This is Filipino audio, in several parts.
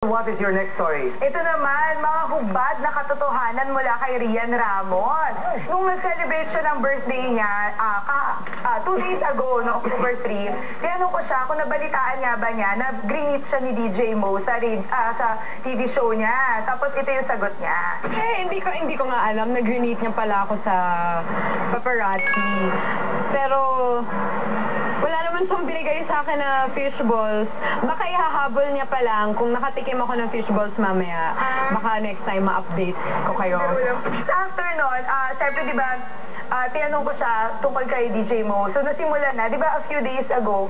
What is your next story? Ito naman, mga hubad na katotohanan mula kay Rian Ramos. Nung nag-celebrate siya ng birthday niya, 2 days ago, no, October 3, tinanong ko siya kung nabalitaan nga ba niya na greet siya ni DJ Mo sa TV show niya. Tapos ito yung sagot niya. Hindi ko nga alam, nag-greet niya pala ako sa paparazzi. Pero wala naman siyang binigay sa akin na fishballs. Baka ihahabol niya pa lang kung nakatikim ako ng fishballs mamaya. Baka next time ma-update ko kayo. After nun, syempre diba, tinanong ko siya tungkol kay DJ Mo. So nasimula na, diba a few days ago,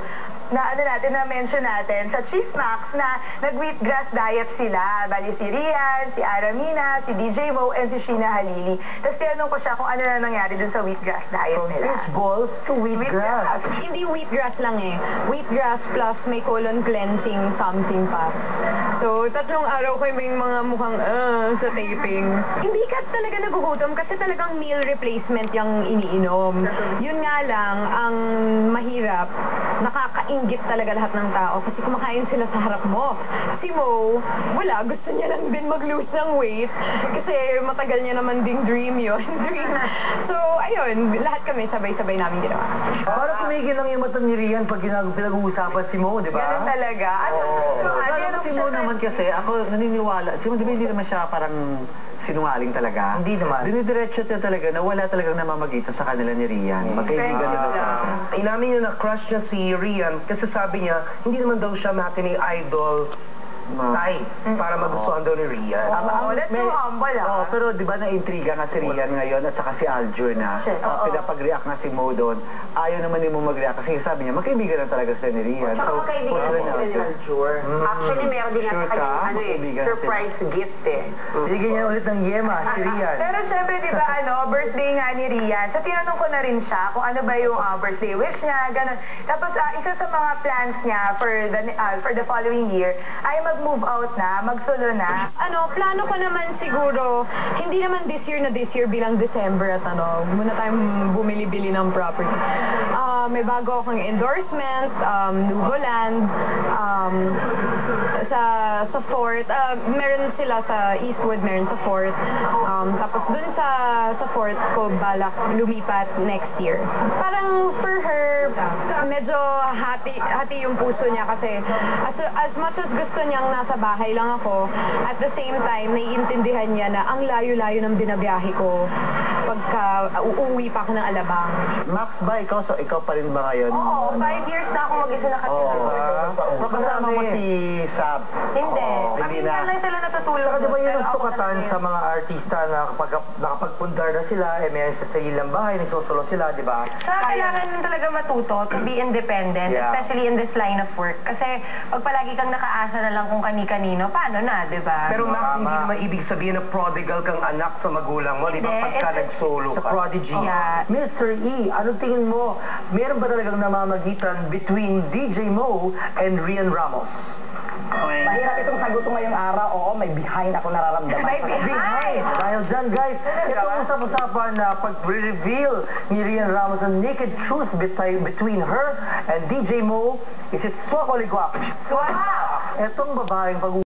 na-mention natin sa Chismax na nag-wheatgrass diet sila. Bali si Rian, si Aramina, si DJ Mo, and si Sheena Halili. Tapos tinanong ko siya kung ano na nangyari dun sa wheatgrass diet From nila. fish balls to wheatgrass. Hindi wheatgrass lang eh. Wheatgrass plus may colon cleansing something pa. So, 3 araw ko yung mga mukhang sa taping. Hindi ka talaga nagugutom kasi talagang meal replacement yung iniinom. Yun nga lang, ang mahirap, nakakainggit talaga lahat ng tao kasi kumakain sila sa harap mo. Si Mo, wala, gusto niya lang din mag-lose ng weight kasi matagal niya naman ding dream yun. So, ayun, lahat kami sabay-sabay namin ginawa. Para tumigil lang yung mata ni Rian pag pinag-uusapan si Mo, di ba? Ganun talaga. Si Mo naman kasi, ako naniniwala, si Mo, di ba hindi naman siya parang sinungaling talaga? Hindi naman. Dinidiretso niya talaga na wala talagang namamagitan sa kanila ni Rian. Magkaibigan na daw siya. Inamin niya na crush niya si Rian kasi sabi niya, hindi naman daw siya matinee idol type para magustuhan daw ni Rian. That's so humble, Pero di ba na-intriga nga si Rian ngayon at saka si Aljur na pinapag-react nga si Mo doon. Ayaw naman ni Mo mag-react kasi sabi niya, magkaibigan na talaga sila ni Rian. Tsaka magkaibigan sila ni Aljur. Actually, meron din nga sa kanyang surprise gift eh. Bigyan niya ulit ng yema, si Rian. Pero syempre, di ba, birthday nga ni Rian. So, tinanong ko na rin siya kung ano ba yung birthday wish niya, gano'n. Tapos, isa sa mga plans niya for the following year ay mag-move out na, mag-solo na. Plano ko naman siguro, hindi naman this year bilang December at muna tayong bumili-bili ng property. May bago akong endorsement, Nuvoland, sa Fort, meron sila sa Eastwood, meron sa Fort. Tapos dun sa Fort ko balak lumipat next year. Parang for her, medyo hati yung puso niya kasi as much as gusto niyang nasa bahay lang ako, at the same time, naiintindihan niya na ang layo-layo ng binabiyahe ko pagka uuwi pa ako ng Alabang. Max ba, ikaw pa rin ba ngayon? Oo, 5 years na ako mag-isa nakatira. Kasama mo si Sab? Hindi. Hindi na. Minsan lang sila natutulog. Di ba yun ang sukatan sa mga artista na kapag nakapagpundar na sila, may sa sarilang bahay, nagsusolo sila, di ba? Kailangan din talaga matuto to be independent, especially in this line of work. Kasi pag palagi kang nakaasa na lang kung kani-kanino, paano na, di ba? Pero Max, hindi naman ibig sabihin na prodigal kang anak sa magulang mo, di ba? Pagka nag-solo Sa ka. Prodigy. Yeah. Mr. E, ano tingin mo? Meron ba talagang namamagitan between DJ Mo and Rian Ramos? Mahirap itong sagot ko ngayong araw. Oo, may behind ako nararamdaman. May behind! Dahil dyan, guys, itong usap-usapan na pag-reveal ni Rian Ramos ang naked truth between her and DJ Mo, is it swak o ligwak? Wow! Itong babaeng